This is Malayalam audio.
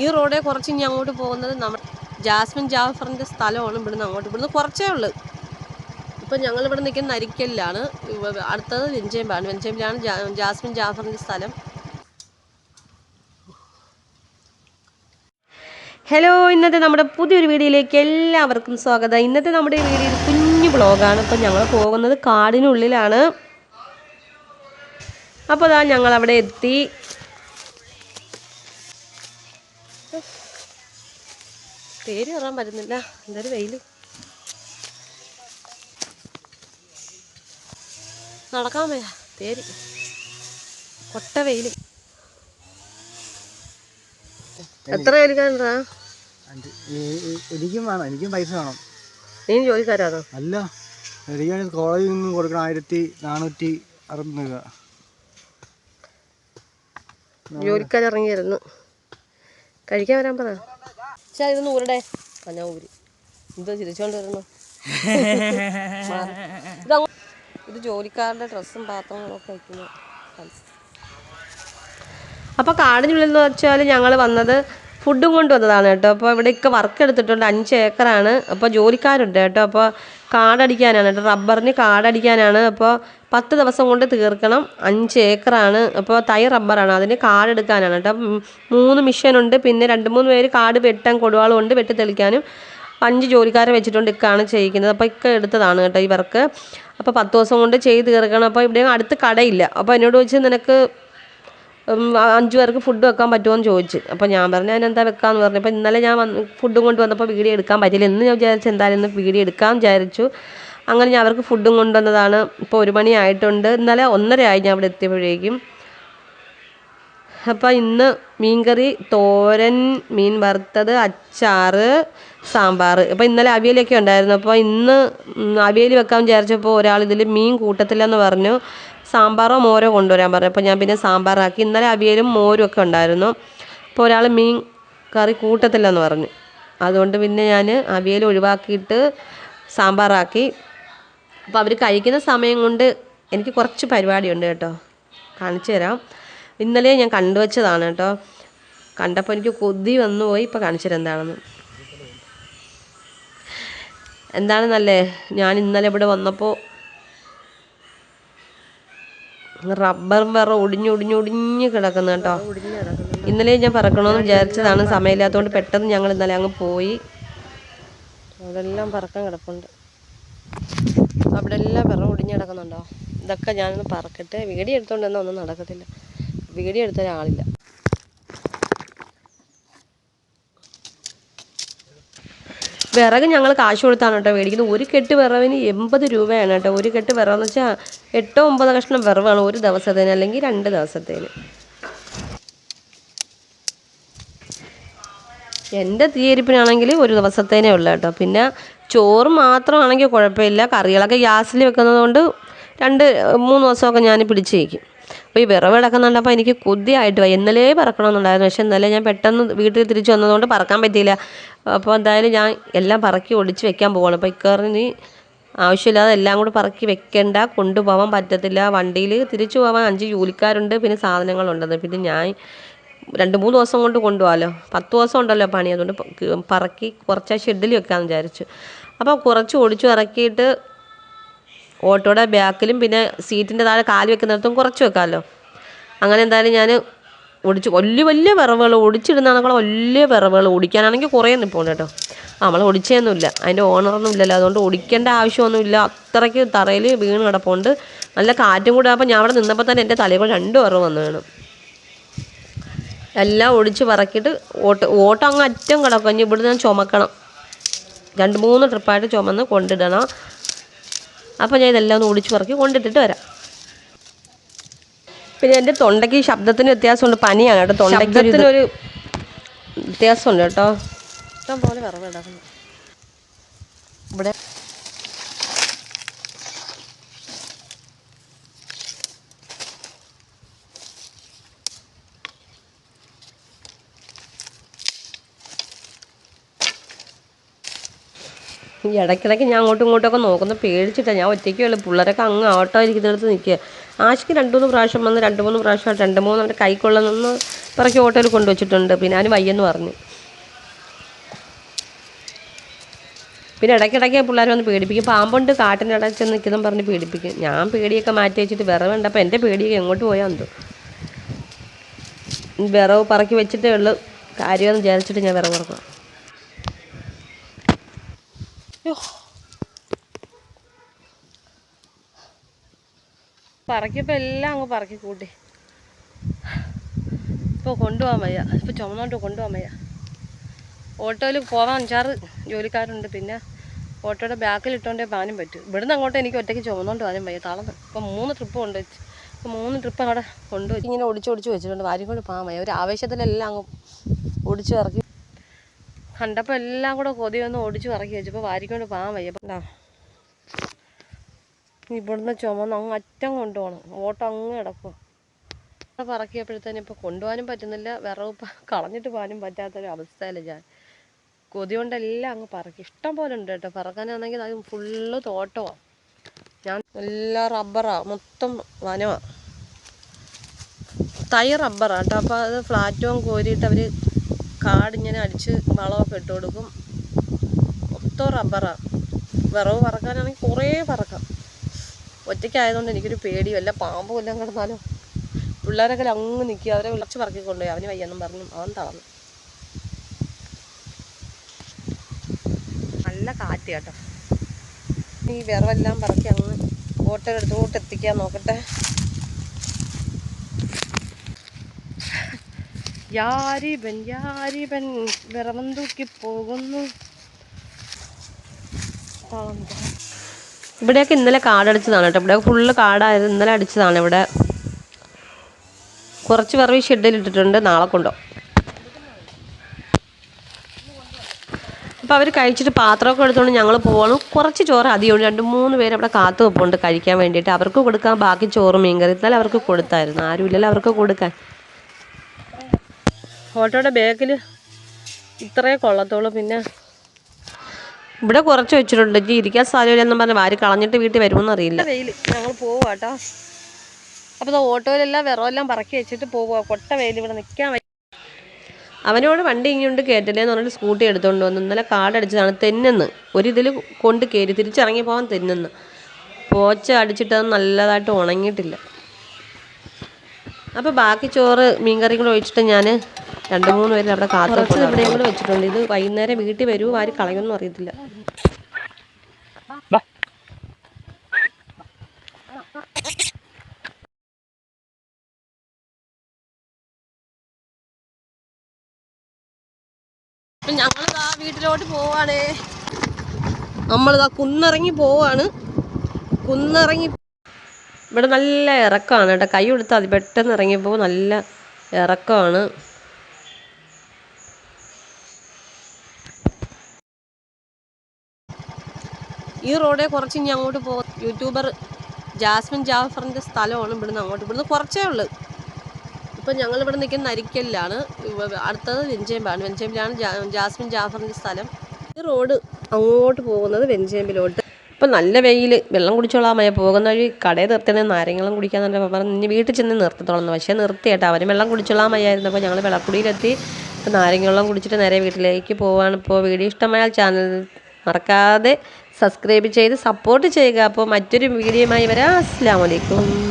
ഈ റോഡേ കുറച്ച് ഇനി അങ്ങോട്ട് പോകുന്നത് നമ്മുടെ ജാസ്മിൻ ജാഫറിൻ്റെ സ്ഥലമാണ്. ഇവിടുന്ന് കുറച്ചേ ഉള്ളൂ. ഇപ്പം ഞങ്ങളിവിടെ നിൽക്കുന്ന നരിക്കലിലാണ്. അടുത്തത് വെഞ്ചേമ്പിലാണ് ജാസ്മിൻ ജാഫറിൻ്റെ സ്ഥലം. ഹലോ, ഇന്നത്തെ നമ്മുടെ പുതിയൊരു വീഡിയോയിലേക്ക് എല്ലാവർക്കും സ്വാഗതം. ഇന്നത്തെ നമ്മുടെ വീഡിയോ ഒരു കുഞ്ഞു ബ്ലോഗാണ്. ഇപ്പം ഞങ്ങൾ പോകുന്നത് കാടിനുള്ളിലാണ്. അപ്പോൾ അതാ ഞങ്ങളവിടെ എത്തി. പേര് കയറാൻ പറ്റുന്നില്ല, എന്തൊരു വെയിൽ. നടക്കാൻ വയ്യ, പേര് കൊട്ട വെയിൽ. എത്ര പേരിക്കാണ്ടാ? എനിക്കും വേണം, എനിക്കും പൈസ വേണം. നീ ജോലിക്കാരാണോ? അല്ല, എനിക്ക് കോളേജിൽ നിന്ന് കൊടുക്കണം 1460 രൂപ. ജോലിക്കാരിറങ്ങിയിരുന്നു. കഴിക്കാൻ വരാൻ പറ. ചാ ഇതൊന്ന് ഊരടെ. ഞാൻ ഊരി. എന്തോ ചിരിച്ചോണ്ട് വരുന്നു. ഇത് ജോലിക്കാരുടെ ഡ്രസ്സും പാത്രങ്ങളും ഒക്കെ വയ്ക്കുന്നു. അപ്പോൾ കാടിനുള്ളിൽ എന്ന് വെച്ചാൽ ഞങ്ങൾ വന്നത് ഫുഡും കൊണ്ടുവന്നതാണ് കേട്ടോ. അപ്പോൾ ഇവിടെയൊക്കെ വർക്ക് എടുത്തിട്ടുണ്ട്. 5 ഏക്കറാണ്. അപ്പോൾ ജോലിക്കാരുണ്ട് കേട്ടോ. അപ്പോൾ കാടടിക്കാനാണ് കേട്ടോ, റബ്ബറിന് കാടടിക്കാനാണ്. അപ്പോൾ 10 ദിവസം കൊണ്ട് തീർക്കണം. 5 ഏക്കറാണ്. അപ്പോൾ തൈ റബ്ബറാണ്, അതിന് കാടെടുക്കാനാണ് കേട്ടോ. 3 മിഷനുണ്ട്. പിന്നെ 2-3 പേര് കാട് വെട്ടാൻ കൊടുവാളുണ്ട്, വെട്ടി തെളിക്കാനും. 5 ജോലിക്കാരെ വെച്ചിട്ടുണ്ട്. ഇക്കാണ് ചെയ്യിക്കുന്നത്. അപ്പോൾ എടുത്തതാണ് കേട്ടോ ഈ വർക്ക്. അപ്പോൾ 10 ദിവസം കൊണ്ട് ചെയ്ത് തീർക്കണം. അപ്പോൾ ഇവിടെ അടുത്ത് കടയില്ല. അപ്പോൾ എന്നോട് ചോദിച്ച് നിനക്ക് 5 പേർക്ക് ഫുഡ് വെക്കാൻ പറ്റുമോ എന്ന് ചോദിച്ചു. അപ്പോൾ ഞാൻ പറഞ്ഞു അതിനെന്താ വെക്കാമെന്ന് പറഞ്ഞു. അപ്പോൾ ഇന്നലെ ഞാൻ ഫുഡും കൊണ്ട് വന്നപ്പോൾ വീഡിയോ എടുക്കാൻ പറ്റില്ല. ഇന്ന് ഞാൻ വിചാരിച്ചു എന്തായാലും ഇന്ന് വീഡിയോ എടുക്കാൻ വിചാരിച്ചു. അങ്ങനെ ഞാൻ അവർക്ക് ഫുഡും കൊണ്ടുവന്നതാണ്. ഇപ്പോൾ 1 മണി ആയിട്ടുണ്ട്. ഇന്നലെ 1:30 ആയി ഞാൻ അവിടെ എത്തിയപ്പോഴേക്കും. അപ്പോൾ ഇന്ന് മീൻകറി, തോരൻ, മീൻ വറുത്തത്, അച്ചാറ്, സാമ്പാർ. അപ്പോൾ ഇന്നലെ അവിയലൊക്കെ ഉണ്ടായിരുന്നു. അപ്പോൾ ഇന്ന് അവിയൽ വെക്കാൻ വിചാരിച്ചപ്പോൾ ഒരാൾ ഇതിൽ മീൻ കൂട്ടത്തില്ലെന്ന് പറഞ്ഞു. സാമ്പാറോ മോരോ കൊണ്ടുവരാൻ പറഞ്ഞു. അപ്പോൾ ഞാൻ പിന്നെ സാമ്പാറാക്കി. ഇന്നലെ അവിയലും മോരും ഒക്കെ ഉണ്ടായിരുന്നു. അപ്പോൾ ഒരാൾ മീൻ കറി കൂട്ടത്തില്ലെന്ന് പറഞ്ഞു. അതുകൊണ്ട് പിന്നെ ഞാൻ അവിയൽ ഒഴിവാക്കിയിട്ട് സാമ്പാറാക്കി. അപ്പോൾ അവർ കഴിക്കുന്ന സമയം കൊണ്ട് എനിക്ക് കുറച്ച് പരിപാടിയുണ്ട് കേട്ടോ, കാണിച്ചു തരാം. ഇന്നലെ ഞാൻ കണ്ടുവച്ചതാണ് കേട്ടോ. കണ്ടപ്പോൾ എനിക്ക് കൊതി വന്നു പോയി. ഇപ്പോൾ കാണിച്ചു തരാം എന്താണെന്നല്ലേ. ഞാൻ ഇന്നലെ ഇവിടെ വന്നപ്പോൾ റബ്ബർ വേറെ ഒടിഞ്ഞ് കിടക്കുന്നു കേട്ടോ. ഇന്നലെ ഞാൻ പറക്കണമെന്ന് വിചാരിച്ചതാണ്, സമയമില്ലാത്തതുകൊണ്ട് പെട്ടെന്ന് ഞങ്ങൾ ഇന്നലെ അങ്ങ് പോയി. അവിടെല്ലാം പറക്കാൻ കിടപ്പുണ്ട്. അവിടെ എല്ലാം വിറ ഒടിഞ്ഞ് കിടക്കുന്നുണ്ടോ. ഇതൊക്കെ ഞാനൊന്ന് പറക്കട്ടെ. വീഡിയോ എടുത്തുകൊണ്ട് എന്നാൽ ഒന്നും നടക്കത്തില്ല. വീഡിയോ എടുത്ത ഒരാളില്ല. വിറക് ഞങ്ങൾ കാശ് കൊടുത്താണ് കേട്ടോ മേടിക്കുന്നത്. 1 കെട്ട് വിറവിന് 80 രൂപയാണ് കേട്ടോ. 1 കെട്ട് വിറവെന്ന് വെച്ചാൽ 8-9 കഷ്ണം വിറവാണ് ഒരു ദിവസത്തേന്, അല്ലെങ്കിൽ 2 ദിവസത്തേന്. എൻ്റെ തീയരിപ്പിനാണെങ്കിൽ 1 ദിവസത്തേനേ ഉള്ളൂ കേട്ടോ. പിന്നെ ചോറ് മാത്രമാണെങ്കിൽ കുഴപ്പമില്ല. കറികളൊക്കെ ഗ്യാസിൽ വെക്കുന്നത് കൊണ്ട് 2-3 ദിവസമൊക്കെ ഞാൻ പിടിച്ച് വയ്ക്കും. അപ്പോൾ ഈ വിറവ് കിടക്കുന്നുണ്ടപ്പോൾ എനിക്ക് കൊതിയായിട്ട് പോയി. ഇന്നലെ പറക്കണമെന്നുണ്ടായിരുന്നു. പക്ഷേ ഇന്നലെ ഞാൻ പെട്ടെന്ന് വീട്ടിൽ തിരിച്ച് വന്നതുകൊണ്ട് പറക്കാൻ പറ്റിയില്ല. അപ്പോൾ എന്തായാലും ഞാൻ എല്ലാം പറക്കി ഒടിച്ച് വെക്കാൻ പോവാണ്. അപ്പോൾ ഇക്കറിന് ആവശ്യമില്ലാതെ എല്ലാം കൂടെ പറക്കി വെക്കേണ്ട, കൊണ്ടുപോകാൻ പറ്റത്തില്ല. വണ്ടിയിൽ തിരിച്ചു പോകാൻ 5 ജോലിക്കാരുണ്ട്, പിന്നെ സാധനങ്ങളുണ്ടെന്ന്. പിന്നെ ഞാൻ 2-3 ദിവസം കൊണ്ട് കൊണ്ടുപോകാമല്ലോ. 10 ദിവസം ഉണ്ടല്ലോ പണി. അതുകൊണ്ട് പറക്കി കുറച്ച് ഷെഡിൽ വെക്കാമെന്ന് വിചാരിച്ചു. അപ്പോൾ കുറച്ച് ഒടിച്ചു ഇറക്കിയിട്ട് ഓട്ടോയുടെ ബാക്കിലും പിന്നെ സീറ്റിൻ്റെ താഴെ കാല് വെക്കുന്നിടത്തും കുറച്ച് വെക്കാമല്ലോ. അങ്ങനെ എന്തായാലും ഞാൻ ഒടിച്ച് വലിയ വിറവുകൾ ഒടിച്ചിടുന്നതാണെങ്കിൽ വലിയ വിറവുകൾ ഓടിക്കാനാണെങ്കിൽ കുറേ നിൽപ്പുണ്ട് കേട്ടോ. നമ്മൾ ഒടിച്ചൊന്നുമില്ല, അതിൻ്റെ ഓണറൊന്നും ഇല്ലല്ലോ, അതുകൊണ്ട് ഒടിക്കേണ്ട ആവശ്യമൊന്നുമില്ല. അത്രയ്ക്ക് തറയിൽ വീണ് കിടപ്പുണ്ട്. നല്ല കാറ്റും കൂടെ. അപ്പോൾ ഞാൻ അവിടെ നിന്നപ്പോൾ തന്നെ എൻ്റെ തലയിൽ 2 വിറവ് വന്നു വീണു. എല്ലാം ഒടിച്ച് പറക്കിയിട്ട് ഓട്ടം അങ്ങ് അറ്റം കിടക്കും. ഇനി ഇവിടുന്ന് ഞാൻ ചുമക്കണം. 2-3 ട്രിപ്പായിട്ട് ചുമന്ന് കൊണ്ടിടണം. അപ്പോൾ ഞാൻ ഇതെല്ലാം ഒന്ന് ഒടിച്ച് പറക്കി കൊണ്ടിട്ടിട്ട് വരാം. പിന്നെ എൻ്റെ തൊണ്ടയ്ക്ക് ശബ്ദത്തിന് വ്യത്യാസമുണ്ട്. പനിയാണ് കേട്ടോ. തൊണ്ടയ്ക്കൊരു വ്യത്യാസമുണ്ട് കേട്ടോ. ഇഷ്ടം പോലെ വിറവ് കിടക്കുന്നു ഇവിടെ. ഈ ഇടയ്ക്കിടയ്ക്ക് ഞാൻ അങ്ങോട്ടും ഇങ്ങോട്ടൊക്കെ നോക്കുന്നത് പേടിച്ചിട്ടാണ്. ഞാൻ ഒറ്റയ്ക്കുള്ളൂ. പിള്ളേരൊക്കെ അങ്ങ് ഓട്ടോ ഇരിക്കുന്നിടത്ത് നിൽക്കുക. ആശയ്ക്ക് 2-3 പ്രാവശ്യം വന്ന് 2-3 പ്രാവശ്യം 2-3 കൈക്കൊള്ളുന്ന പറക്കി ഓട്ടോയിൽ കൊണ്ടുവച്ചിട്ടുണ്ട്. പിന്നെ അതിന് വയ്യെന്ന് പറഞ്ഞു. പിന്നെ ഇടയ്ക്കിടയ്ക്ക് പിള്ളേർ വന്ന് പേടിപ്പിക്കും. പാമ്പുണ്ട് കാട്ടിൻ്റെ ഇടയിൽ ചെന്ന് നിൽക്കുന്നതും പറഞ്ഞ് പേടിപ്പിക്കും. ഞാൻ പേടിയൊക്കെ മാറ്റി വെച്ചിട്ട് വിറവുണ്ട്. അപ്പോൾ എൻ്റെ പേടിയൊക്കെ എങ്ങോട്ട് പോയാൽ എന്തോ. വിറവ് പറക്കി വെച്ചിട്ടേ ഉള്ളൂ കാര്യമെന്ന് വിചാരിച്ചിട്ട് ഞാൻ വിറവ് പറക്കാം. പറക്കിയപ്പോൾ എല്ലാം അങ്ങ് പറക്കി കൂട്ടി. ഇപ്പോൾ കൊണ്ടുപോകാൻ വയ്യ. ഇപ്പോൾ ചുമന്നോണ്ട് കൊണ്ടുപോകാൻ വയ്യ. ഓട്ടോയിൽ പോകാൻ 5-6 ജോലിക്കാരുണ്ട്. പിന്നെ ഓട്ടോയുടെ ബാക്കിൽ ഇട്ടുകൊണ്ടേ പാനും പറ്റും. ഇവിടുന്ന് അങ്ങോട്ട് എനിക്ക് ഒറ്റയ്ക്ക് ചുമന്നുകൊണ്ട് പാനും വയ്യ. തളർന്ന് ഇപ്പം 3 ട്രിപ്പ് കൊണ്ടുവച്ച്. ഇപ്പം 3 ട്രിപ്പ് അവിടെ കൊണ്ടുവച്ച് ഇങ്ങനെ ഒടിച്ച് വെച്ചിട്ടുണ്ട്. വാരി കൊണ്ട് പോകാൻ വയ്യ. ഒരു ആവേശത്തിലെല്ലാം അങ്ങ് ഒടിച്ച് ഇറക്കി. കണ്ടപ്പോൾ എല്ലാം കൂടെ കൊതി വന്ന് ഒടിച്ച് ഇറക്കി വെച്ചപ്പോൾ വാരിക്കൊണ്ട് പോകാൻ വയ്യ. അപ്പം ഇവിടുന്ന് ചുമന്ന് അങ്ങ് അറ്റം കൊണ്ടുപോകണം. ഓട്ടം അങ്ങ് കിടക്കുക. പറക്കിയപ്പോഴത്തേനും ഇപ്പോൾ കൊണ്ടുപോകാനും പറ്റുന്നില്ല. വിറവ് കളഞ്ഞിട്ട് പോകാനും പറ്റാത്തൊരു അവസ്ഥയില്ല ഞാൻ. കൊതി കൊണ്ടെല്ലാം അങ്ങ് പറക്കി. ഇഷ്ടം പോലെ ഉണ്ട് കേട്ടോ. പറക്കാനാണെങ്കിൽ അത് ഫുള്ള് തോട്ടമാണ്. ഞാൻ എല്ലാം റബ്ബറാണ്. മൊത്തം വനമാണ്. തൈ റബ്ബറാണ് കേട്ടോ. അപ്പോൾ അത് ഫ്ലാറ്റും കോരിയിട്ട് അവർ കാടിങ്ങനെ അടിച്ച് വളമൊക്കെ ഇട്ട് കൊടുക്കും. മൊത്തം റബ്ബറാണ്. വിറവ് പറക്കാനാണെങ്കിൽ കുറേ പറക്കാം. ഒറ്റയ്ക്കായതുകൊണ്ട് എനിക്കൊരു പേടിയും അല്ല. പാമ്പും എല്ലാം കിടന്നാലും പിള്ളേരൊക്കെ അങ്ങ് നിൽക്കുക. അവരെ വിളിച്ച് പറക്കിക്കൊണ്ടുപോയി. അവന് വയ്യെന്നും പറഞ്ഞു അവൻ തളർന്നു. നല്ല കാറ്റ് കേട്ടോ. ഈ വിറവെല്ലാം പറക്കി അങ്ങ് ഓട്ടോയുടെ അടുത്തോട്ട് എത്തിക്കാൻ നോക്കട്ടെ. യാരിബൻ യാരിബൻ വിറവം തൂക്കി പോകുന്നു. ഇവിടെയൊക്കെ ഇന്നലെ കാടടിച്ചതാണ് കേട്ടോ. ഇവിടെ ഫുള്ള് കാടായത് ഇന്നലെ അടിച്ചതാണ്. ഇവിടെ കുറച്ച് വിറവ് ഷെഡിലിട്ടിട്ടുണ്ട്. നാളെ കൊണ്ടോ. അപ്പോൾ അവർ കഴിച്ചിട്ട് പാത്രമൊക്കെ എടുത്തുകൊണ്ട് ഞങ്ങൾ പോകണം. കുറച്ച് ചോറ് അധികമുണ്ട്. 2-3 പേര് അവിടെ കാത്തു വെപ്പുണ്ട് കഴിക്കാൻ വേണ്ടിയിട്ട്. അവർക്ക് കൊടുക്കാൻ ബാക്കി ചോറ് മീൻകറി ഇന്നലെ അവർക്ക് കൊടുത്തായിരുന്നു. ആരുമില്ലല്ലോ അവർക്ക് കൊടുക്കാൻ. ഓട്ടോയുടെ ബാക്കിൽ ഇത്രയേ കൊള്ളത്തുള്ളൂ. പിന്നെ ഇവിടെ കുറച്ച് വെച്ചിട്ടുണ്ട്. ഇരിക്കാൻ സ്ഥലമില്ലെന്നും പറഞ്ഞ് വാരി കളഞ്ഞിട്ട് വീട്ടിൽ വരുമെന്ന് അറിയില്ല. വെയിൽ ഞങ്ങൾ പോവുക കേട്ടോ. അപ്പോൾ ഓട്ടോയിലെല്ലാം വിറവെല്ലാം പറക്കി വെച്ചിട്ട് പോവുക. കൊട്ട വെയിൽ ഇവിടെ നിൽക്കാൻ വയ്യ. അവനോട് വണ്ടി ഇങ്ങോട്ട് കയറ്റല്ലേന്ന് പറഞ്ഞിട്ട് സ്കൂട്ടി എടുത്തുകൊണ്ട് വന്നു. ഇന്നലെ കാടടിച്ചതാണ്. തെന്നെന്ന് ഒരിതിൽ കൊണ്ട് കയറി തിരിച്ചിറങ്ങി പോകാൻ തെന്നെന്ന്. പോച്ച അടിച്ചിട്ട് അത് നല്ലതായിട്ട് ഉണങ്ങിയിട്ടില്ല. അപ്പോൾ ബാക്കി ചോറ് മീൻകറി കൂടെ ഒഴിച്ചിട്ട് ഞാൻ 2-3 പേര് അവിടെ കാത്തു ഇവിടെയും കൂടെ വെച്ചിട്ടുണ്ട്. ഇത് വൈകുന്നേരം വീട്ടിൽ വരുമോ ആര് കളയുമെന്നും അറിയത്തില്ല. അപ്പം ഞങ്ങളിതാ വീട്ടിലോട്ട് പോവാണേ. നമ്മളിതാ കുന്നിറങ്ങി പോവാണ്. കുന്നിറങ്ങി ഇവിടെ നല്ല ഇറക്കമാണ് കേട്ടോ. കൈ കൊടുത്താൽ മതി പെട്ടെന്ന് ഇറങ്ങിയപ്പോൾ നല്ല ഇറക്കമാണ്. ഈ റോഡേ കുറച്ച് ഇനി അങ്ങോട്ട് പോകും. യൂട്യൂബർ ജാസ്മിൻ ജാഫറിൻ്റെ സ്ഥലമാണ്. ഇവിടുന്ന് കുറച്ചേ ഉള്ളൂ. ഇപ്പം ഞങ്ങളിവിടെ നിൽക്കുന്ന നരിക്കലിലാണ്. അടുത്തത് വെഞ്ചേമ്പിലാണ് ജാസ്മിൻ ജാഫറിൻ്റെ സ്ഥലം. ഈ റോഡ് അങ്ങോട്ട് പോകുന്നത് വെഞ്ചേമ്പിലോട്ട്. ഇപ്പം നല്ല വെയിൽ. വെള്ളം കുടിച്ചോളാൻ മയ. പോകുന്ന വഴി കടയിൽ നിർത്തണേ നാരങ്ങളും കുടിക്കാന്ന് പറഞ്ഞ് ഇനി വീട്ടിൽ ചെന്ന് നിർത്തത്തോളന്ന്. പക്ഷേ നിർത്തിയേട്ടാ. അവരും വെള്ളം കുടിച്ചോളാൻ മയ്യായിരുന്നു. അപ്പോൾ ഞങ്ങൾ വെള്ളക്കുടിയിലെത്തി. ഇപ്പം നാരങ്ങ വെള്ളം കുടിച്ചിട്ട് നേരെ വീട്ടിലേക്ക് പോവാണ്. ഇപ്പോൾ വീഡിയോ ഇഷ്ടമായാൽ ചാനൽ മറക്കാതെ സബ്സ്ക്രൈബ് ചെയ്ത് സപ്പോർട്ട് ചെയ്യുക. അപ്പോൾ മറ്റൊരു വീഡിയോയുമായി വരാം. അസ്സലാമു അലൈക്കും.